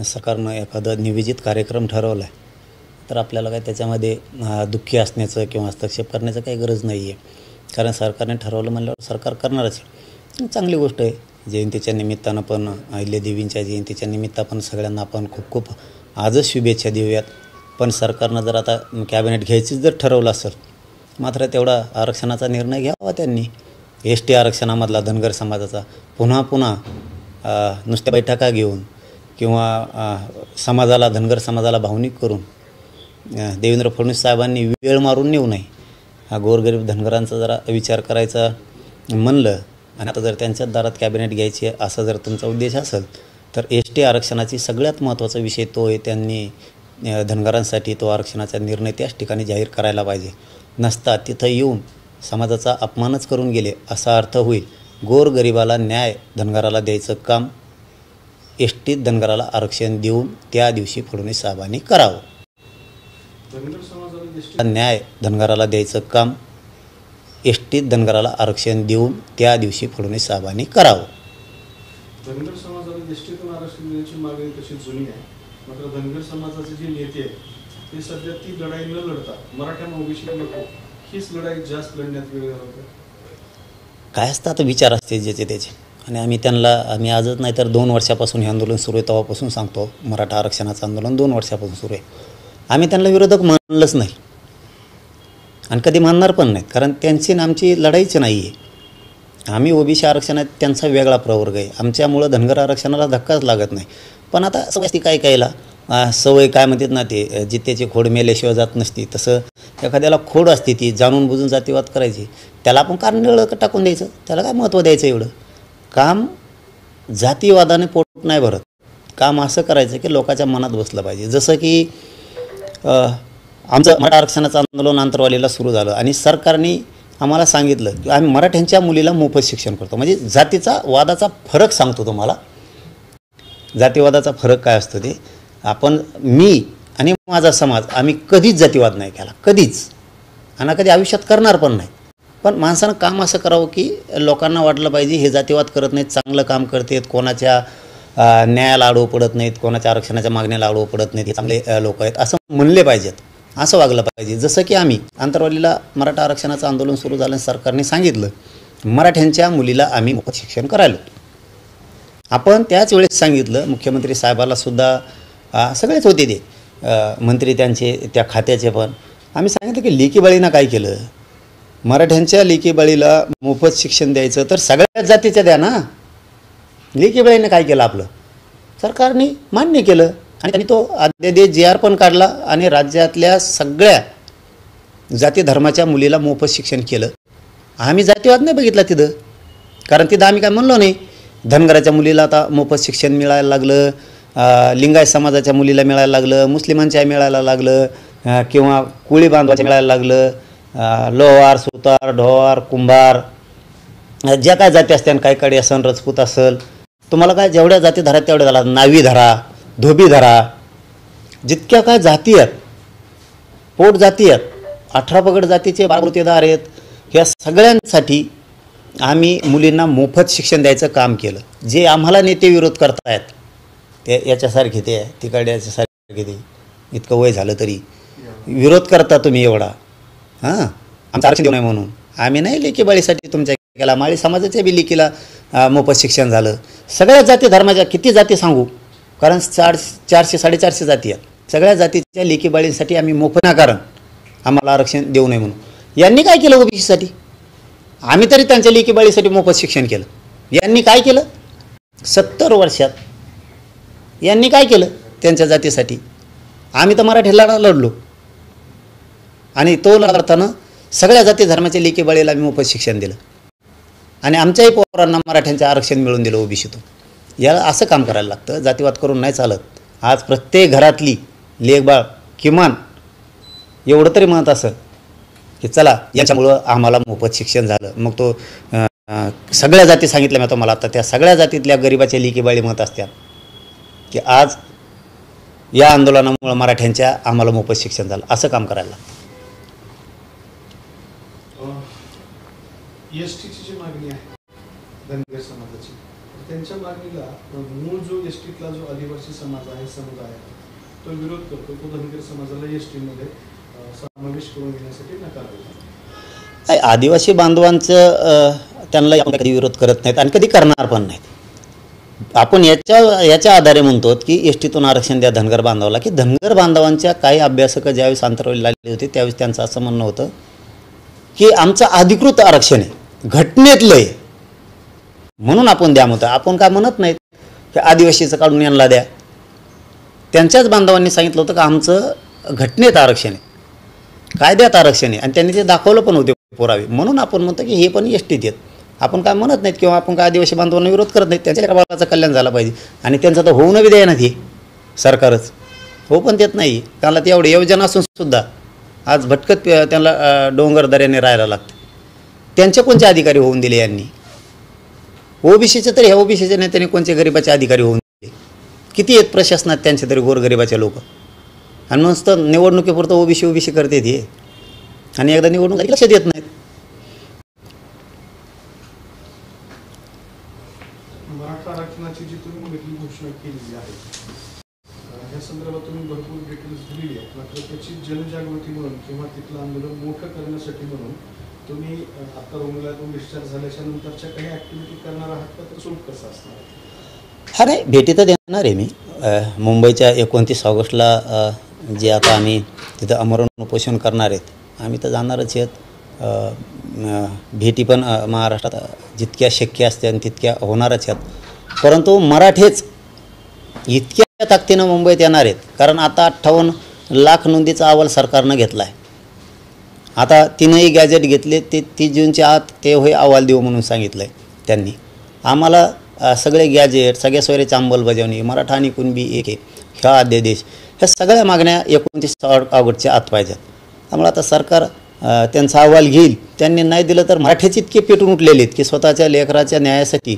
सरकारनं एखादा नियोजित कार्यक्रम ठरवला आहे तर आपल्याला काय त्याच्यामध्ये दुःखी असण्याचं किंवा हस्तक्षेप करण्याचं काही गरज नाही आहे. कारण सरकारने ठरवलं म्हणल्यावर सरकार करणारच. चांगली गोष्ट आहे. जयंतीच्या निमित्तानं पण अहिल्यादेवींच्या जयंतीच्या निमित्तानं पण सगळ्यांना आपण खूप खूप आजच शुभेच्छा देऊयात. पण सरकारनं जर आता कॅबिनेट घ्यायचीच जर ठरवलं असेल मात्र तेवढा आरक्षणाचा निर्णय घ्यावा त्यांनी. ST आरक्षणामधला धनगर समाजाचा पुन्हा नुसत्या बैठका घेऊन किंवा समाजाला धनगर समाजाला भावनिक करून देवेंद्र फडणवीस साहेबांनी वेळ मारून नेऊ नये. गोरगरीब धनगरांचा जरा विचार करायचा म्हणलं आणि आता जर त्यांच्याच दारात कॅबिनेट घ्यायची असा जर तुमचा उद्देश असेल तर ST आरक्षणाची सगळ्यात महत्त्वाचा विषय तो आहे. त्यांनी धनगरांसाठी तो आरक्षणाचा निर्णय त्याच ठिकाणी जाहीर करायला पाहिजे. नसता तिथं येऊन समाजाचा अपमानच करून गेले असा अर्थ होईल. गोरगरिबाला न्याय धनगराला द्यायचं काम STत धनगराला आरक्षण देऊन त्या दिवशी फडणवीस साहेबांनी करावं. न्याय धनगराला द्यायचं काम STत धनगराला आरक्षण देऊन त्या दिवशी फडणवीस साहेबांनी करावं. धनगर समाजाला STतून आरक्षण देण्याची मागणी तशी जुनी आहे. मात्र धनगर समाजाचे जे नेते आहेत ते सध्या ती लढाई न लढता मराठ्यांना ओबीसी नको हीच लढाई जास्त लढण्यात वेळ घालवतात. काय असतं आता विचार असते ज्याचे त्याचे. आणि आम्ही आजच नाही तर 2 वर्षापासून हे आंदोलन सुरू आहे तेव्हापासून सांगतो. मराठा आरक्षणाचं आंदोलन 2 वर्षापासून सुरू आहे. आम्ही त्यांना विरोधक मानलंच नाही आणि कधी मानणार पण नाहीत. कारण त्यांची आणि आमची लढाईच नाही आहे. आम्ही ओबीसी आरक्षणात त्यांचा वेगळा प्रवर्ग आहे. आमच्यामुळं धनगर आरक्षणाला धक्काच लागत नाही. पण आता सवय काय कायला सवय काय म्हणतात ना ते जित्याची खोड मेल्याशिवाय जात नसती तसं एखाद्याला खोड असते ती जाणून बुजून जातीवाद करायची. त्याला आपण कारण टाकून द्यायचं. त्याला काय महत्त्व द्यायचं एवढं. काम जातीवादाने पोट नाही भरत. काम असं करायचं की लोकांच्या मनात बसलं पाहिजे. जसं की आमचं मराठा आरक्षणाचं आंदोलन आंतरवालीला सुरू झालं आणि सरकारने आम्हाला सांगितलं की आम्ही मराठ्यांच्या मुलीला मोफत शिक्षण करतो. म्हणजे जातीचा वादाचा फरक सांगतो तुम्हाला. जातीवादाचा फरक काय असतो ते मी आणि माझा समाज आम्ही कधीच जातीवाद नाही केला. कधीच आणि कधी आयुष्यात करणार पण नाही. पण माणसानं काम असं करावं की लोकांना वाटलं पाहिजे हे जातीवाद करत नाहीत, चांगलं काम करतात, कोणाच्या न्यायाला आडवं पडत नाहीत, कोणाच्या आरक्षणाच्या मागण्याला आडवं पडत नाहीत, हे चांगले लोक आहेत असं म्हणले पाहिजेत. असं वागलं पाहिजे. जसं की आम्ही आंतरवालीला मराठा आरक्षणाचं आंदोलन सुरू झालं सरकारने सांगितलं मराठ्यांच्या मुलीला आम्ही मोफत शिक्षण करायलो. आपण त्याच वेळेस सांगितलं मुख्यमंत्री साहेबाला सुद्धा सगळेच होते ते मंत्री त्यांचे त्या खात्याचे पण आम्ही सांगितलं की लेकी बाळीनं काय केलं. मराठ्यांच्या लेकी बाळीला मोफत शिक्षण द्यायचं तर सगळ्याच जातीच्या द्या ना. लेकी बाळीनं काय केलं आपलं सरकारने मान्य केलं आणि त्यांनी तो अध्यादेश JR पण काढला आणि राज्यातल्या सगळ्या जाती धर्माच्या मुलीला मोफत शिक्षण केलं. आम्ही जातीवाद नाही बघितला तिथं. कारण तिथं आम्ही काय म्हणलो नाही. धनगराच्या मुलीला आता मोफत शिक्षण मिळायला लागलं, लिंगायत समाजाच्या मुलीला मिळायला लागलं, मुस्लिमांच्या मिळायला लागलं किंवा कोळी बांधवाच्या मिळायला लागलं, लोहार, सुतार, ढोवार, कुंभार ज्या काय जाती असत्या काही कडे असन राजपूत असेल तुम्हाला काय जेवढ्या जाती धरा तेवढ्या झाला. नावी धरा, धोबी धरा, जितक्या काय जाती आहेत, पोट जाती आहेत, 18 पगड जातीचे बाळवृत्तेदार आहेत. ह्या सगळ्यांसाठी आम्ही मुलींना मोफत शिक्षण द्यायचं काम केलं. जे आम्हाला नेते विरोध करतायत ते याच्यासारखे ते तिकडे याच्यासारखे ते इतकं वय झालं तरी विरोध करता तुम्ही एवढा. आमचं आरक्षण देऊ नये म्हणून आम्ही नाही लेकी बाळीसाठी तुमच्या केला. माळी समाजाच्या बी लेकीला मोफत शिक्षण झालं. सगळ्या जाती धर्माच्या किती जाती सांगू कारण 400 450 जाती आहेत. सगळ्या जातीच्या लेकी बाळींसाठी आम्ही मोफत कारण आम्हाला आरक्षण देऊ नये म्हणून. यांनी काय केलं ओबीसीसाठी. आम्ही तरी त्यांच्या लेकी बाळीसाठी मोफत शिक्षण केलं. यांनी काय केलं 70 वर्षात यांनी काय केलं त्यांच्या जातीसाठी. आम्ही तर मराठी लढा लढलो आणि तो लढताना सगळ्या जाती धर्माच्या लेकी बाळीला आम्ही मोफत शिक्षण दिलं आणि आमच्याही पोरांना मराठ्यांचं आरक्षण मिळवून दिलं ओबीसीतून. याला असं काम करायला लागतं. जातीवाद करून नाही चालत. आज प्रत्येक घरातली लेकबाळ किमान एवढं तरी म्हणत असं की चला याच्यामुळं आम्हाला मोफत शिक्षण झालं. मग तो सगळ्या जाती सांगितल्या मी मला आता त्या सगळ्या जातीतल्या गरिबाच्या लेकी बाळी म्हणत असतात की आज या आंदोलनामुळे मराठ्यांच्या आम्हाला मोफत शिक्षण झालं. असं काम करायला लागतं. STची जी मागणी आहे धनगर समाजाची त्यांच्या मागणीला मूळ जो एसटीतला जो आदिवासी समाज आहे, समुदाय आहे, तो विरोध करतो. तो धनगर समाजाला एसटीमध्ये समावेश करून घेण्यासाठी नकार देतो. आदिवासी बांधवांचं त्यांना आपण कधी विरोध करत नाहीत आणि कधी करणार पण नाहीत. आपण याच्या आधारे म्हणतो की एसटीतून आरक्षण द्या धनगर बांधवाला, की धनगर बांधवांच्या काही अभ्यासक ज्यावेळेस आंतरवलीला आले होते त्यावेळेस त्यांचं असं म्हणणं होतं की आमचं अधिकृत आरक्षण आहे, घटनेतलं आहे, म्हणून आपण द्या म्हणतो. आपण काय म्हणत नाहीत की आदिवासीचं काढून यांना द्या. त्यांच्याच बांधवांनी सांगितलं होतं की आमचं घटनेत आरक्षण आहे, कायद्यात आरक्षण आहे, आणि त्यांनी ते दाखवलं पण होते पुरावे. म्हणून आपण म्हणतो की हे पण एसटीत येत. आपण काय म्हणत नाहीत किंवा आपण काय आदिवासी बांधवांना विरोध करत नाहीत. त्यांच्या बाळाचं कल्याण झालं पाहिजे आणि त्यांचं तर होऊन बी द्यायना ते सरकारच हो पण देत नाही. त्याला ते एवढी योजना असून सुद्धा आज भटकत त्यांना डोंगर दऱ्याने राहायला लागतं. त्यांचे कोणते अधिकारी होऊन दिले यांनी? ओबीसीचे तरी ह्या ओबीसीच्या नेत्याने कोणते गरिबाचे अधिकारी होऊन दिले? किती आहेत प्रशासनात त्यांचे तरी गोरगरिबाचे लोक, आणि नुसतं निवडणुकीपुरतं ओबीसी करते ते, आणि एकदा निवडणूक लक्ष देत नाहीत. मराठा आरक्षणाची जी तुम्ही वेगळी घोषणा केलेली आहे, या संदर्भात तुम्ही भरपूर डिटेल्स दिलेली आहेत. मात्र त्याची जनजागृती म्हणून किंवा तिथलं आंदोलन मोठं करण्यासाठी म्हणून तुम्ही आता रुग्णालयातून डिस्चार्ज झाल्याच्या नंतरच्या काही ॲक्टिव्हिटी करणार आहात का? तर सूट कसं असणार? हा नाही, भेटी तर देणार आहे मी. मुंबईच्या 29 ऑगस्टला जे आता आम्ही तिथं आमरण उपोषण करणार आहेत, आम्ही तर जाणारच आहेत. भेटी पण महाराष्ट्रात जितक्या शक्य असते आणि तितक्या होणारच आहेत. परंतु मराठेच इतक्या ताकदीनं मुंबईत येणार आहेत, कारण आता 58 लाख नोंदीचा अहवाल सरकारनं घेतला आहे. आता 3ही गॅजेट घेतले, ते 30 जूनच्या आत ते होय अहवाल देऊ म्हणून सांगितलं आहे त्यांनी आम्हाला. सगळे गॅजेट, सगळ्या सोयऱ्याची अंमलबजावणी, मराठा आणि कुणबी एक आहे, ह्या अध्यादेश, ह्या सगळ्या मागण्या 29 ऑगस्टच्या आत पाहिजेत. त्यामुळे आता सरकार त्यांचा अहवाल घेईल. त्यांनी नाही दिलं तर मराठीच इतके पेटून उठलेले आहेत की स्वतःच्या लेकराच्या न्यायासाठी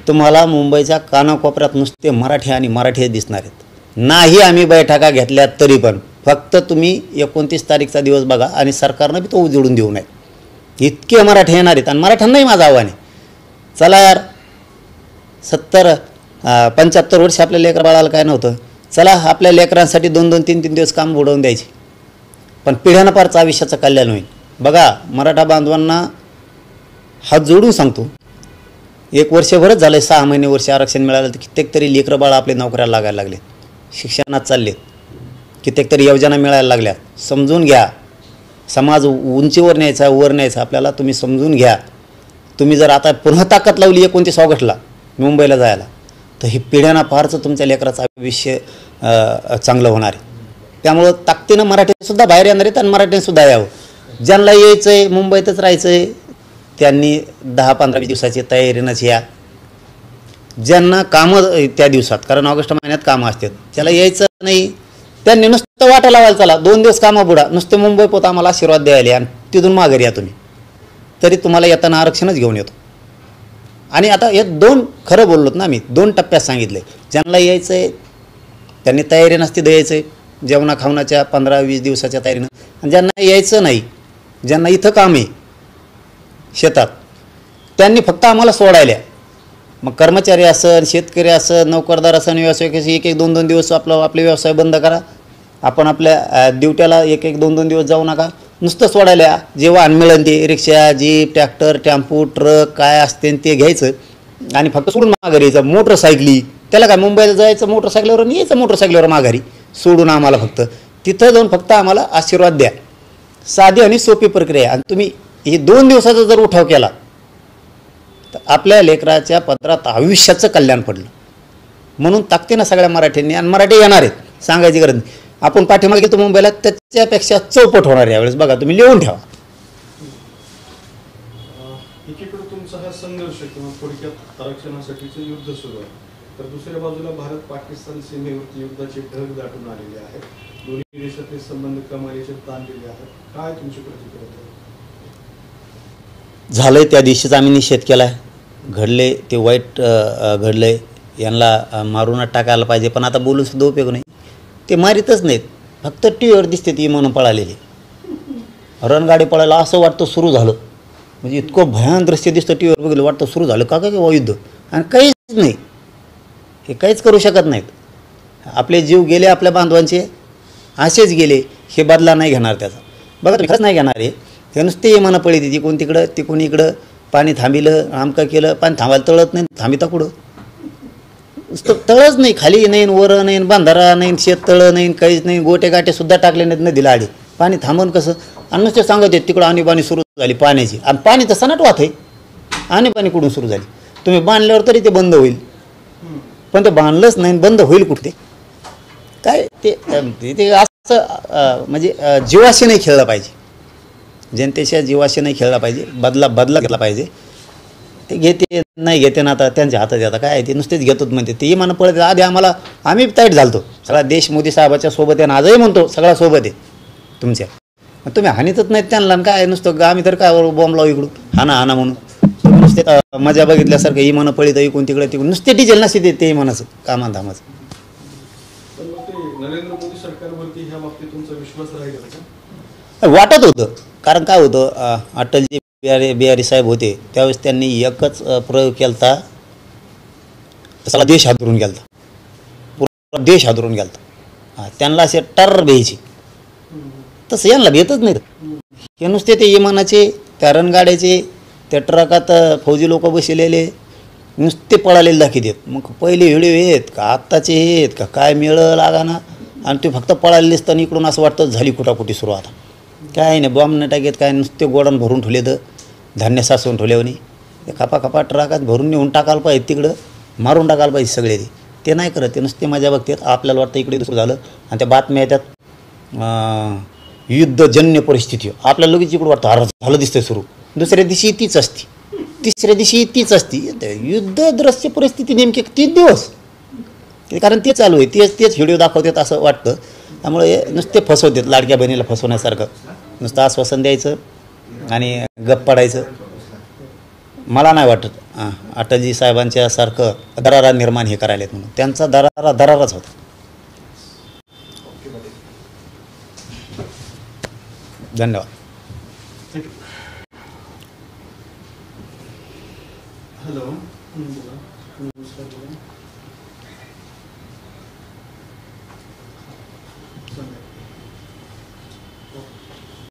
तुम्हाला मुंबईच्या कानाकोपऱ्यात नुसते मराठी आणि मराठी दिसणार आहेत. नाही आम्ही बैठका घेतल्या तरी पण फक्त तुम्ही 29 तारीखचा दिवस बघा, आणि सरकारनं बी तो उजळून देऊ नये. इतके मराठी येणार आहेत. आणि मराठ्यांनाही माझं आव्हान आहे, चला यार, 70-75 वर्ष आपल्या लेकरा बाळाला काय नव्हतं, चला आपल्या लेकरांसाठी 2-2, 3-3 दिवस काम बुडवून द्यायचे, पण पिढ्यानं पारचं आयुष्याचं कल्याण होईल. बघा, मराठा बांधवांना हात जोडून सांगतो, 1 वर्षभरच झालं, 6 महिने वर्ष आरक्षण मिळालं, तर कित्येक तरी लेकरं बाळ आपले नोकऱ्याला लागायला लागले, शिक्षणात चाललेत, कित्येक तरी योजना मिळायला लागल्या. समजून घ्या, समाज उंचीवर न्यायचा, वर न्यायचा आपल्याला, तुम्ही समजून घ्या. तुम्ही जर आता पुन्हा ताकद लावली 29 ऑगस्टला मुंबईला जायला, तर हे पिढ्याना फारचं तुमच्या लेकराचं आयुष्य चांगलं होणार आहे. त्यामुळं ताकदीनं मराठीसुद्धा बाहेर येणार आहेत आणि मराठीसुद्धा यावं. ज्यांना यायचं आहे, मुंबईतच राहायचं आहे, त्यांनी 10-15 दिवसाची तयारीनंच या. ज्यांना कामं त्या दिवसात, कारण ऑगस्ट महिन्यात कामं असतात, त्याला यायचं नाही, त्यांनी नुसतं वाटा लावायला चला, 2 दिवस कामं बुडा, नुसते मुंबई पोत आम्हाला आशीर्वाद द्यायला, आणि तिथून माघारी या तुम्ही, तरी तुम्हाला येताना आरक्षणच घेऊन येतो. आणि आता हे 2 खरं बोललोत ना मी, 2 टप्प्यात सांगितले. ज्यांना यायचं आहे त्यांनी तयारी नसती द्यायचं आहे, जेवणा खावण्याच्या 15-20 दिवसाच्या तयारीनं. आणि ज्यांना यायचं नाही, ज्यांना इथं काम आहे शेतात, त्यांनी फक्त आम्हाला सोडायला. मग कर्मचारी असन, शेतकरी असन, नोकरदार असन, व्यावसायिक 1-1, 2-2 दिवस आपले व्यवसाय बंद करा. आपण आपल्या ड्युट्याला 1-1, 2-2 दिवस जाऊ नका, नुसतं सोडायला. जे वाहन मिळेल ते रिक्षा, जीप, ट्रॅक्टर, टेम्पो, ट्रक काय असते ते घ्यायचं आणि फक्त सोडून माघारी यायचं. मोटरसायकली, त्याला काय मुंबईला जायचं मोटरसायकलीवर आणि यायचं मोटरसायकलीवर माघारी, सोडून आम्हाला फक्त तिथं जाऊन फक्त आम्हाला आशीर्वाद द्या. साधी आणि सोपी प्रक्रिया. आणि तुम्ही हे 2 दिवसाचा जर उठाव केला तर आपल्या लेकराच्या पदरात आयुष्याचं कल्याण पडलं. म्हणून ताकदीनं सगळ्या मराठ्यांनी, आणि मराठी येणार आहेत सांगायची गरज नाही. आपण पाठीमागे गेलो मुंबईला, त्याच्यापेक्षा चौपट होणार यावेळेस. बघा, तुम्ही लिहून ठेवा. एकीकडे तुमचा हा संघर्ष किंवा थोडक्यात आरक्षणासाठीचं युद्ध सुरू आहे, तर दुसऱ्या बाजूला भारत पाकिस्तान सीमेवरती युद्धाचे ढग दाटून आलेले आहेत. दोन्ही देशातले संबंध कमालीचे ताणलेले आहेत. काय तुमची प्रतिक्रिया? झालंय त्या दिवशीच आम्ही निषेध केला आहे. घडले ते वाईट घडलंय, यांना मारूनच टाकायला पाहिजे. पण आता बोलून सुद्धा उपयोग नाही, ते मारितच नाहीत, फक्त टीव्हीवर दिसते ती म्हणून पळालेली. रणगाडी पळायला असं वाटतं सुरू झालं, म्हणजे इतकं भयान दृश्य दिसतं टीव्हीवर बघितलं, वाटतं सुरू झालं का किंवा युद्ध, आणि काहीच नाही, हे काहीच करू शकत नाहीत. आपले जीव गेले आपल्या बांधवांचे, असेच गेले, हे बदला नाही घेणार त्याचा. बघा तुम्ही खरंच नाही घेणार आहे. ते नुसते मनं पळी तिकून तिकडं तिकून इकडं, पाणी थांबिलं आमकं केलं, पाणी थांबायला तळत नाही, थांबिता कुठं, नुसतं तळच नाही, खाली नाही, वर नाही, बांधारा नाही, शेततळं नाही, काहीच नाही, गोटे गाटे सुद्धा टाकले नाहीत नदीला आडी. पाणी थांबून कसं, आणि नुसते सांगत आहेत तिकडं आणीबाणी सुरू झाली पाण्याची, आणि पाणी तर सनाट वाहत आहे. आणीबाणी कुठून सुरू झाली, तुम्ही बांधल्यावर तरी ते बंद होईल, पण ते बांधलंच नाही, बंद होईल कुठे काय. ते असं म्हणजे जीवाशी नाही खेळलं पाहिजे, जनतेच्या जीवाशी नाही खेळला पाहिजे. बदला घेतला पाहिजे. ते घेते नाही घेते ना, आता त्यांच्या हातात आता काय ते नुसतेच घेतोच म्हणते. ते म्हणणं पळत आधी आम्ही ताईट झालतो, सगळा देश मोदी साहेबाच्या सोबत आहे, आणि आजही म्हणतो सगळा सोबत आहे तुमच्या. तुम्ही हानीतच नाहीत त्यांना, काय नुसतं आम्ही तर काय बॉम्ब लावू इकडून हाना म्हणून. तुम्ही नुसते मजा बघितल्यासारखं ही म्हणं पळीत इकडून तिकडे नुसते डिझेल नसते ते म्हणाचं कामान धामाचं. पण मग ते नरेंद्र मोदी सरकारवरती ह्या बाबतीत तुमचा विश्वास राहील का? वाटत होतं, कारण काय होतं, अटलजी बिहारी साहेब होते त्यावेळेस त्यांनी एकच प्रयोग केला, सगळा देश हादरून गेलता, पूर्ण देश हादरून गेलता. त्यांना असे टर भ्यायचे, तसं यांना भेटच नाही. हे नुसते ते विमानाचे, त्या रणगाड्याचे, त्या ट्रकात फौजी लोक बसलेले नुसते पळालेले दाखी देत. मग पहिले व्हिडिओ आहेत का आत्ताचे आहेत का काय मिळं लागा ना, आणि ते फक्त पळालेले असताना इकडून असं वाटतं झाली कुटाकुटी सुरू. आता काय नाही, बॉम्ब नाही टाकेत, काय नुसते गोडाऊन भरून ठेवले, तर धान्य साचवून ठेवल्यावनी ते खपा ट्रकात भरून नेऊन टाकायला पाहिजे, तिकडं मारून टाकायला पाहिजे सगळे. ते नाही करत, ते नुसते मजा बघतात. आपल्याला वाटतं इकडे दुसरं झालं, आणि त्या बातम्या येतात युद्धजन्य परिस्थिती, आपल्याला लगेच इकडं वाटतं अरे झालं दिसतंय सुरू, दुसऱ्या दिवशी तीच असते, तिसऱ्या दिवशी तीच असते. युद्धद्रश्य परिस्थिती नेमकी 3 दिवस, कारण ते चालू आहे, तेच व्हिडिओ दाखवतात असं वाटतं. त्यामुळे नुसते फसवतात, लाडक्या बहिणीला फसवण्यासारखं नुसतं आश्वासन द्यायचं आणि गप्प पडायचं. मला नाही वाटत अटलजी साहेबांच्या सारखं दरारा निर्माण हे करायला म्हणून. त्यांचा दराराच होता. धन्यवाद. हॅलो, नमस्कार.